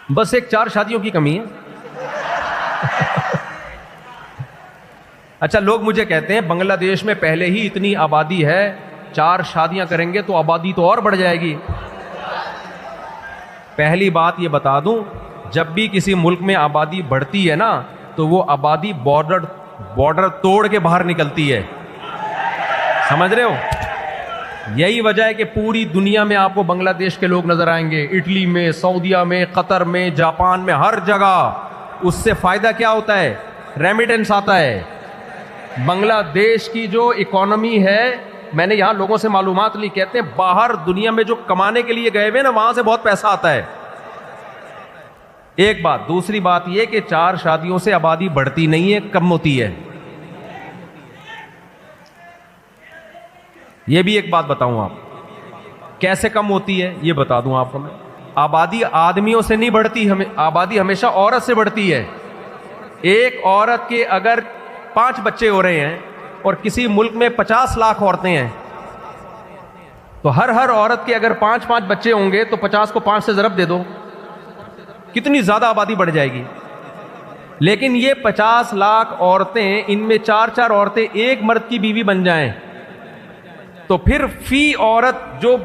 بس ایک 4 شادیوں کی کمی ہے. اچھا لوگ مجھے کہتے ہیں بنگلہ دیش میں پہلے ہی اتنی آبادی ہے, 4 شادیاں کریں گے تو آبادی تو اور بڑھ جائے گی. پہلی بات یہ بتا دوں, جب بھی کسی ملک میں آبادی بڑھتی ہے نا تو وہ آبادی بارڈر توڑ کے باہر نکلتی ہے. سمجھ رہے ہو؟ یہی وجہ ہے کہ پوری دنیا میں آپ کو بنگلہ دیش کے لوگ نظر آئیں گے, اٹلی میں, سعودیہ میں, قطر میں, جاپان میں, ہر جگہ. اس سے فائدہ کیا ہوتا ہے؟ ریمیٹنس آتا ہے. بنگلہ دیش کی جو اکانومی ہے, میں نے یہاں لوگوں سے معلومات لی, کہتے ہیں باہر دنیا میں جو کمانے کے لیے گئے ہوئے نا وہاں سے بہت پیسہ آتا ہے. ایک بات. دوسری بات یہ کہ 4 شادیوں سے آبادی بڑھتی نہیں ہے, کم ہوتی ہے. یہ بھی ایک بات بتاؤں آپ کیسے کم ہوتی ہے, یہ بتا دوں آپ کو میں. آبادی آدمیوں سے نہیں بڑھتی, آبادی ہمیشہ عورت سے بڑھتی ہے. ایک عورت کے اگر 5 بچے ہو رہے ہیں اور کسی ملک میں 50 لاکھ عورتیں ہیں تو ہر عورت کے اگر 5 بچے ہوں گے تو 50 کو 5 سے ضرب دے دو, کتنی زیادہ آبادی بڑھ جائے گی. لیکن یہ 50 لاکھ عورتیں, ان میں 4 عورتیں ایک مرد کی بیوی بن جائیں تو پھر فی عورت جو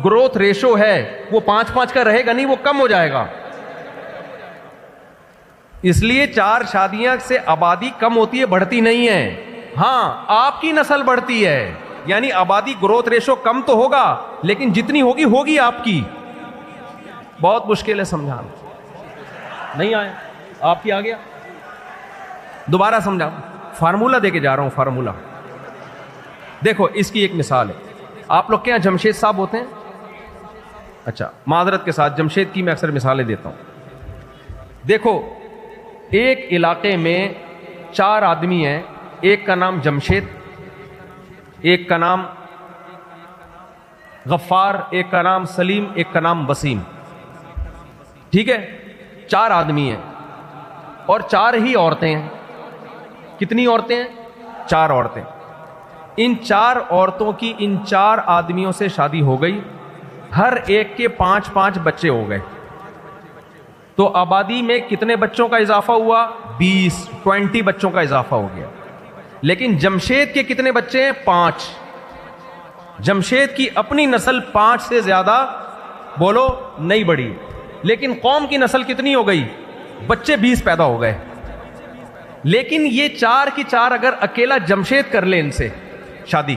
گروتھ ریشو ہے وہ 5 کا رہے گا نہیں, وہ کم ہو جائے گا. اس لیے 4 شادیاں سے آبادی کم ہوتی ہے, بڑھتی نہیں ہے. ہاں آپ کی نسل بڑھتی ہے, یعنی آبادی گروتھ ریشو کم تو ہوگا لیکن جتنی ہوگی آپ کی. بہت مشکل ہے سمجھانا. نہیں آیا آپ کی؟ آ گیا؟ دوبارہ سمجھا. فارمولہ دے کے جا رہا ہوں, فارمولہ دیکھو. اس کی ایک مثال ہے. آپ لوگ کیا جمشید صاحب ہوتے ہیں؟ اچھا معذرت کے ساتھ, جمشید کی میں اکثر مثالیں دیتا ہوں. دیکھو ایک علاقے میں 4 آدمی ہیں, ایک کا نام جمشید, ایک کا نام غفار, ایک کا نام سلیم, ایک کا نام وسیم. ٹھیک ہے, 4 آدمی ہیں اور 4 ہی عورتیں ہیں. کتنی عورتیں ہیں؟ 4 عورتیں. ان 4 عورتوں کی ان 4 آدمیوں سے شادی ہو گئی, ہر ایک کے 5 بچے ہو گئے. تو آبادی میں کتنے بچوں کا اضافہ ہوا؟ 20 بچوں کا اضافہ ہو گیا. لیکن جمشید کے کتنے بچے ہیں؟ 5. جمشید کی اپنی نسل 5 سے زیادہ بولو نہیں بڑھی, لیکن قوم کی نسل کتنی ہو گئی؟ بچے 20 پیدا ہو گئے. لیکن یہ 4 کی 4 اگر اکیلا جمشید کر لے ان سے شادی,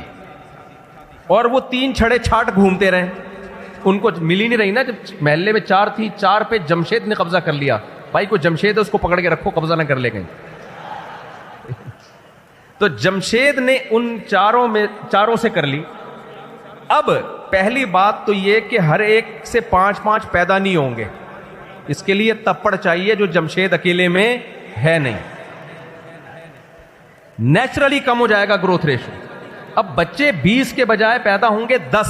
اور وہ 3 چھڑے چھاٹ گھومتے رہے, ان کو مل ہی نہیں رہی نا. جب محلے میں 4 تھی, 4 پہ جمشید نے قبضہ کر لیا. بھائی کوئی جمشید ہے اس کو پکڑ کے رکھو, قبضہ نہ کر لے کہیں. تو جمشید نے ان 4 سے کر لی. اب پہلی بات تو یہ کہ ہر ایک سے 5 پیدا نہیں ہوں گے, اس کے لیے تپڑ چاہیے جو جمشید اکیلے میں ہے نہیں. نیچرلی کم ہو جائے گا گروتھ ریشو. اب بچے 20 کے بجائے پیدا ہوں گے 10,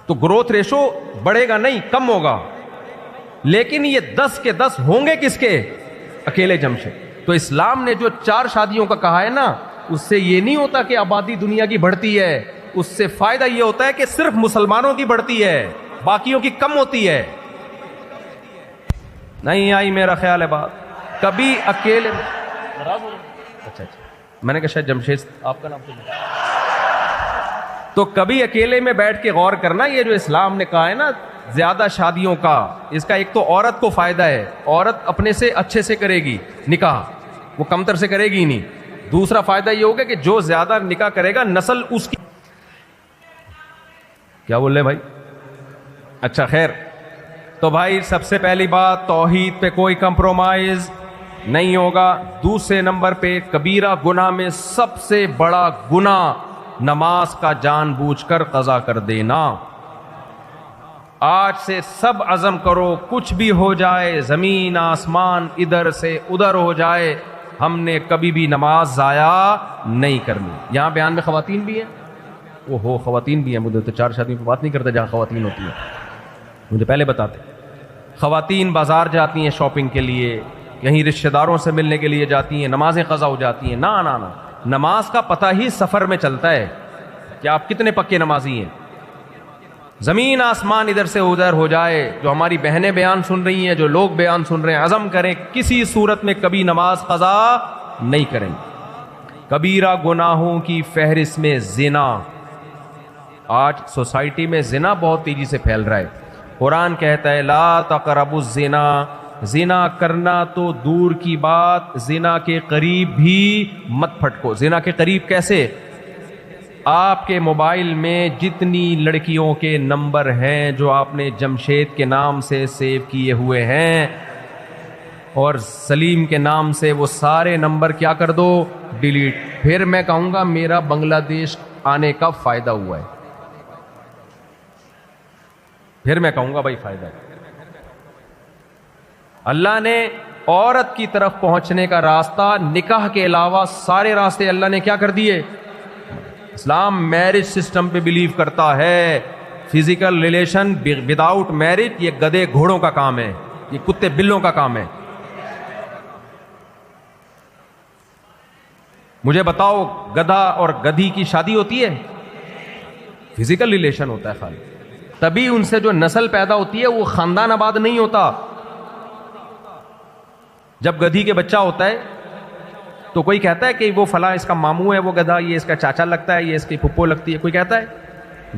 تو گروتھ ریشو بڑھے گا نہیں, کم ہوگا. لیکن یہ 10 کے 10 ہوں گے کس کے؟ اکیلے جمشید. تو اسلام نے جو 4 شادیوں کا کہا ہے نا, اس سے یہ نہیں ہوتا کہ آبادی دنیا کی بڑھتی ہے, اس سے فائدہ یہ ہوتا ہے کہ صرف مسلمانوں کی بڑھتی ہے, باقیوں کی کم ہوتی ہے. نہیں آئی میرا خیال ہے بات. کبھی اکیلے اچھا میں نے کہا شاید جمشید آپ کا نام تو کبھی اکیلے میں بیٹھ کے غور کرنا, یہ جو اسلام نے کہا ہے نا زیادہ شادیوں کا, اس کا ایک تو عورت کو فائدہ ہے, عورت اپنے سے اچھے سے کرے گی نکاح, وہ کمتر سے کرے گی نہیں. دوسرا فائدہ یہ ہوگا کہ جو زیادہ نکاح کرے گا نسل اس کی. کیا بول رہے بھائی؟ اچھا خیر. تو بھائی سب سے پہلی بات, توحید پہ کوئی کمپرومائز نہیں ہوگا. دوسرے نمبر پہ کبیرہ گناہ میں سب سے بڑا گناہ نماز کا جان بوجھ کر قضا کر دینا. آج سے سب عزم کرو, کچھ بھی ہو جائے, زمین آسمان ادھر سے ادھر ہو جائے, ہم نے کبھی بھی نماز ضائع نہیں کرنی. یہاں بیان میں خواتین بھی ہیں, خواتین بھی ہیں. مجھے تو 4 شادیوں پہ بات نہیں کرتا جہاں خواتین ہوتی ہیں, مجھے پہلے بتاتے. خواتین بازار جاتی ہیں شاپنگ کے لیے, کہیں رشتہ داروں سے ملنے کے لیے جاتی ہیں, نمازیں قضا ہو جاتی ہیں. نا نماز کا پتہ ہی سفر میں چلتا ہے کہ آپ کتنے پکے نمازی ہیں. زمین آسمان ادھر سے ادھر ہو جائے، جو ہماری بہنیں بیان سن رہی ہیں، جو لوگ بیان سن رہے ہیں، عزم کریں کسی صورت میں کبھی نماز قضا نہیں کریں۔ کبیرہ گناہوں کی فہرست میں زنا، آج سوسائٹی میں زنا بہت تیزی سے پھیل رہا ہے۔ قرآن کہتا ہے لا تقربوا الزنا، زنا کرنا تو دور کی بات، زنا کے قریب بھی مت پھٹکو۔ زنا کے قریب کیسے؟ آپ کے موبائل میں جتنی لڑکیوں کے نمبر ہیں جو آپ نے جمشید کے نام سے سیو کیے ہوئے ہیں اور سلیم کے نام سے، وہ سارے نمبر کیا کر دو؟ ڈیلیٹ۔ پھر میں کہوں گا میرا بنگلہ دیش آنے کا فائدہ ہوا ہے، پھر میں کہوں گا بھائی فائدہ ہے۔ اللہ نے عورت کی طرف پہنچنے کا راستہ نکاح کے علاوہ سارے راستے اللہ نے کیا کر دیے؟ اسلام میرج سسٹم پہ بلیو کرتا ہے۔ فزیکل ریلیشن وداؤٹ میرج یہ گدھے گھوڑوں کا کام ہے، یہ کتے بلوں کا کام ہے۔ مجھے بتاؤ گدھا اور گدھی کی شادی ہوتی ہے؟ فزیکل ریلیشن ہوتا ہے خالی، تبھی ان سے جو نسل پیدا ہوتی ہے وہ خاندان آباد نہیں ہوتا۔ جب گدھی کے بچہ ہوتا ہے تو کوئی کہتا ہے کہ وہ فلاں اس کا ماموں ہے وہ گدھا، یہ اس کا چاچا لگتا ہے، یہ اس کی پھپھو لگتی ہے، کوئی کہتا ہے؟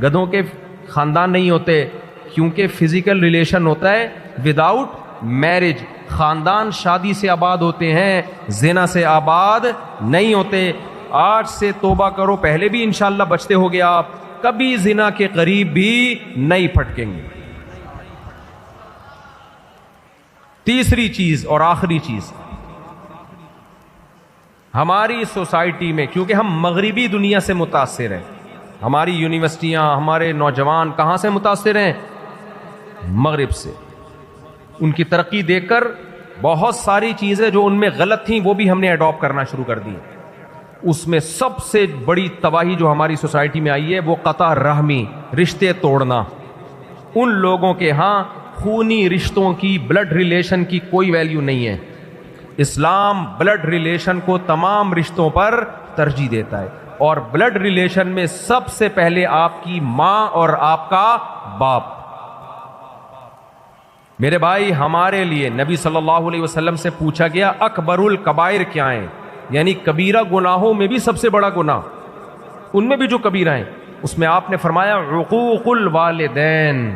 گدھوں کے خاندان نہیں ہوتے، کیونکہ فزیکل ریلیشن ہوتا ہے وداؤٹ میرج۔ خاندان شادی سے آباد ہوتے ہیں، زنا سے آباد نہیں ہوتے۔ آج سے توبہ کرو، پہلے بھی انشاءاللہ بچتے ہو گے آپ، کبھی زنا کے قریب بھی نہیں پھٹکیں گے۔ تیسری چیز اور آخری چیز، ہماری سوسائٹی میں کیونکہ ہم مغربی دنیا سے متاثر ہیں، ہماری یونیورسٹیاں، ہمارے نوجوان کہاں سے متاثر ہیں؟ مغرب سے۔ ان کی ترقی دیکھ کر بہت ساری چیزیں جو ان میں غلط تھیں وہ بھی ہم نے اڈاپٹ کرنا شروع کر دی۔ اس میں سب سے بڑی تباہی جو ہماری سوسائٹی میں آئی ہے وہ قطع رحمی، رشتے توڑنا۔ ان لوگوں کے ہاں خونی رشتوں کی، بلڈ ریلیشن کی کوئی ویلیو نہیں ہے۔ اسلام بلڈ ریلیشن کو تمام رشتوں پر ترجیح دیتا ہے، اور بلڈ ریلیشن میں سب سے پہلے آپ کی ماں اور آپ کا باپ۔ میرے بھائی، ہمارے لیے نبی صلی اللہ علیہ وسلم سے پوچھا گیا اکبر الکبائر کیا ہیں، یعنی کبیرہ گناہوں میں بھی سب سے بڑا گناہ، ان میں بھی جو کبیرہ ہیں، اس میں آپ نے فرمایا عقوق الوالدین،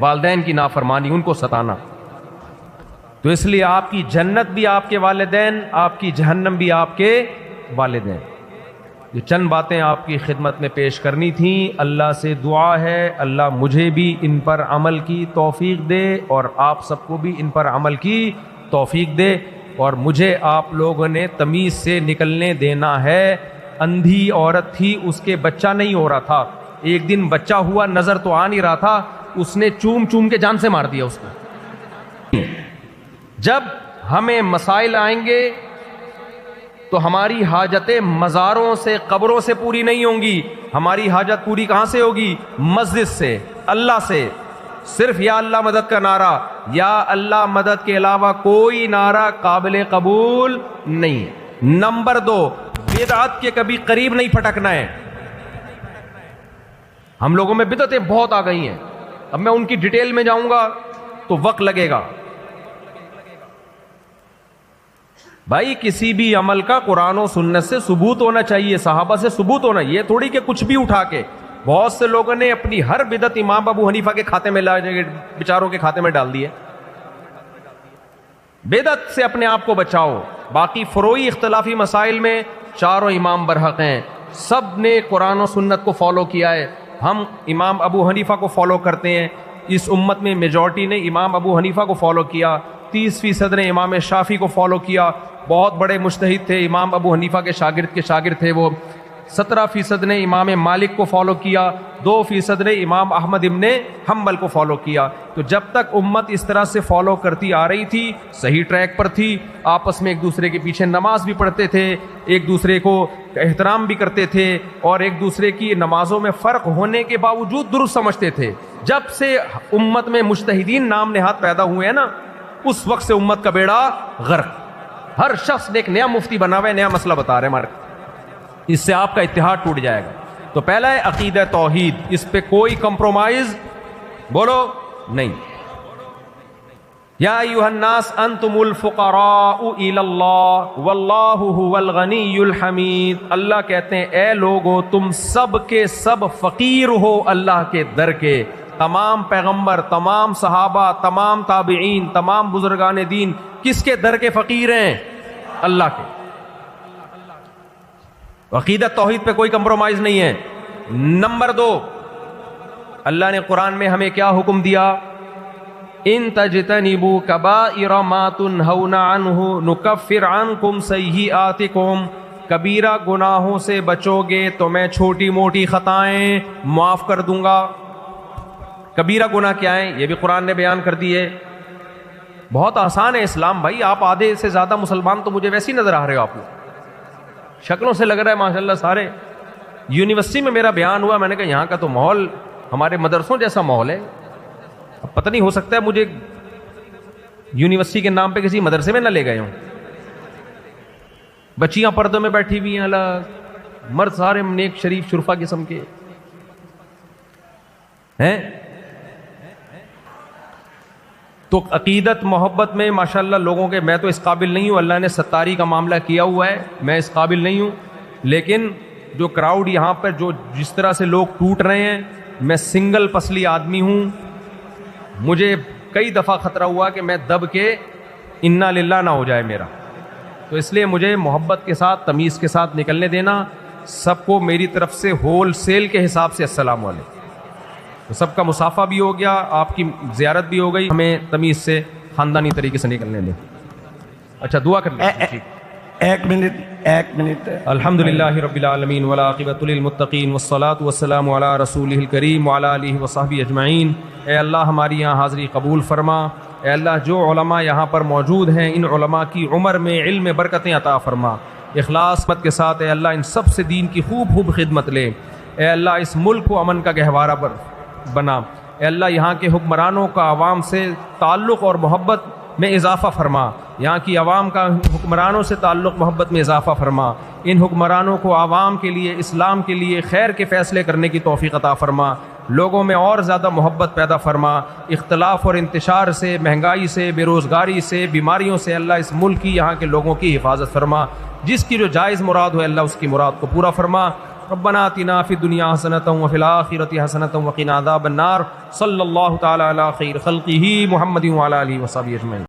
والدین کی نافرمانی، ان کو ستانا۔ تو اس لیے آپ کی جنت بھی آپ کے والدین، آپ کی جہنم بھی آپ کے والدین۔ یہ چند باتیں آپ کی خدمت میں پیش کرنی تھیں۔ اللہ سے دعا ہے اللہ مجھے بھی ان پر عمل کی توفیق دے اور آپ سب کو بھی ان پر عمل کی توفیق دے، اور مجھے آپ لوگوں نے تمیز سے نکلنے دینا ہے۔ اندھی عورت تھی، اس کے بچہ نہیں ہو رہا تھا، ایک دن بچہ ہوا، نظر تو آ نہیں رہا تھا، اس نے چوم چوم کے جان سے مار دیا اس کو۔ جب ہمیں مسائل آئیں گے تو ہماری حاجتیں مزاروں سے، قبروں سے پوری نہیں ہوں گی، ہماری حاجت پوری کہاں سے ہوگی؟ مسجد سے، اللہ سے۔ صرف یا اللہ مدد کا نعرہ، یا اللہ مدد کے علاوہ کوئی نعرہ قابل قبول نہیں۔ نمبر 2، بدعت کے کبھی قریب نہیں پھٹکنا ہے۔ ہم لوگوں میں بدعتیں بہت آ گئی ہیں، اب میں ان کی ڈیٹیل میں جاؤں گا تو وقت لگے گا۔ بھائی کسی بھی عمل کا قرآن و سنت سے ثبوت ہونا چاہیے، صحابہ سے ثبوت ہونا، یہ تھوڑی کہ کچھ بھی اٹھا کے۔ بہت سے لوگوں نے اپنی ہر بدعت امام ابو حنیفہ کے کھاتے میں بیچاروں کے کھاتے میں ڈال دی ہے۔ بدعت سے اپنے آپ کو بچاؤ۔ باقی فروعی اختلافی مسائل میں چاروں امام برحق ہیں، سب نے قرآن و سنت کو فالو کیا ہے۔ ہم امام ابو حنیفہ کو فالو کرتے ہیں، اس امت میں میجورٹی نے امام ابو حنیفہ کو فالو کیا، 30% نے امام شافعی کو فالو کیا، بہت بڑے مجتہد تھے، امام ابو حنیفہ کے شاگرد تھے وہ۔ 17% نے امام مالک کو فالو کیا، 2% نے امام احمد ابن حنبل کو فالو کیا۔ تو جب تک امت اس طرح سے فالو کرتی آ رہی تھی، صحیح ٹریک پر تھی، آپس میں ایک دوسرے کے پیچھے نماز بھی پڑھتے تھے، ایک دوسرے کو احترام بھی کرتے تھے، اور ایک دوسرے کی نمازوں میں فرق ہونے کے باوجود درست سمجھتے تھے۔ جب سے امت میں مجتہدین نام نہاد پیدا ہوئے ہیں نا، اس وقت سے امت کا بیڑا غرق۔ ہر شخص نے ایک نیا مفتی بنا ہوا ہے، نیا مسئلہ بتا رہے ہیں ہمارے، اس سے آپ کا اتحاد ٹوٹ جائے گا۔ تو پہلا ہے عقیدہ توحید، اس پہ کوئی کمپرومائز بولو نہیں. یا ایھا الناس انتم الفقراء الی اللہ واللہ ھو الغنی الحمید. اللہ کہتے ہیں اے لوگو تم سب کے سب فقیر ہو اللہ کے در کے. تمام پیغمبر، تمام صحابہ، تمام تابعین، تمام بزرگان دین کس کے در کے فقیر ہیں؟ اللہ کے. عقیدت توحید پہ کوئی کمپرومائز نہیں ہے. نمبر 2، اللہ نے قرآن میں ہمیں کیا حکم دیا؟ ان تجتنبوا کبائر ما تنہون عنہ نکفر عنکم سیئاتکم. کبیرہ گناہوں سے بچو گے تو میں چھوٹی موٹی خطائیں معاف کر دوں گا. کبیرہ گناہ کیا ہیں یہ بھی قرآن نے بیان کر دی ہے. بہت آسان ہے اسلام بھائی. آپ آدھے سے زیادہ مسلمان تو مجھے ویسے ہی نظر آ رہے ہو. آپ کو شکلوں سے لگ رہا ہے ماشاءاللہ سارے. یونیورسٹی میں میرا بیان ہوا، میں نے کہا یہاں کا تو ماحول ہمارے مدرسوں جیسا ماحول ہے. اب پتہ نہیں ہو سکتا ہے مجھے یونیورسٹی کے نام پہ کسی مدرسے میں نہ لے گئے ہوں. بچیاں پردوں میں بیٹھی ہوئی ہیں، اللہ مرد سارے نیک شریف شرفا قسم کے ہیں. تو عقیدت محبت میں ماشاءاللہ لوگوں کے، میں تو اس قابل نہیں ہوں. اللہ نے ستاری کا معاملہ کیا ہوا ہے، میں اس قابل نہیں ہوں. لیکن جو کراؤڈ یہاں پر جو جس طرح سے لوگ ٹوٹ رہے ہیں، میں سنگل پسلی آدمی ہوں. مجھے کئی دفعہ خطرہ ہوا کہ میں دب کے انا للہ نہ ہو جائے میرا. تو اس لیے مجھے محبت کے ساتھ تمیز کے ساتھ نکلنے دینا. سب کو میری طرف سے ہول سیل کے حساب سے السلام علیکم. تو سب کا مسافہ بھی ہو گیا، آپ کی زیارت بھی ہو گئی. ہمیں تمیز سے خاندانی طریقے سے نکلنے دیں. اچھا دعا کر لیں. ایک منٹ. الحمدللہ رب العالمین والعاقبۃ للمتقین والصلاۃ والسلام علی رسولہ الکریم وعلی آلہ وصحبہ اجمعین. اے اللہ ہماری یہاں حاضری قبول فرما. اے اللہ جو علماء یہاں پر موجود ہیں ان علماء کی عمر میں علم میں برکتیں عطا فرما. اخلاص مت کے ساتھ اے اللہ ان سب سے دین کی خوب خدمت لے. اے اللہ اس ملک کو امن کا گہوارہ بنا. اے اللہ یہاں کے حکمرانوں کا عوام سے تعلق اور محبت میں اضافہ فرما. یہاں کی عوام کا حکمرانوں سے تعلق محبت میں اضافہ فرما. ان حکمرانوں کو عوام کے لیے، اسلام کے لیے خیر کے فیصلے کرنے کی توفیق عطا فرما. لوگوں میں اور زیادہ محبت پیدا فرما. اختلاف اور انتشار سے، مہنگائی سے، بے روزگاری سے، بیماریوں سے اللہ اس ملک کی، یہاں کے لوگوں کی حفاظت فرما. جس کی جو جائز مراد ہو اللہ اس کی مراد کو پورا فرما. ربنا آتنا فی الدنیا حسنۃ وفی الآخرۃ حسنۃ وقنا عذاب النار. صلی اللہ تعالی علی خیر خلقہ محمد وعلی آلہ وصحبہ اجمعین.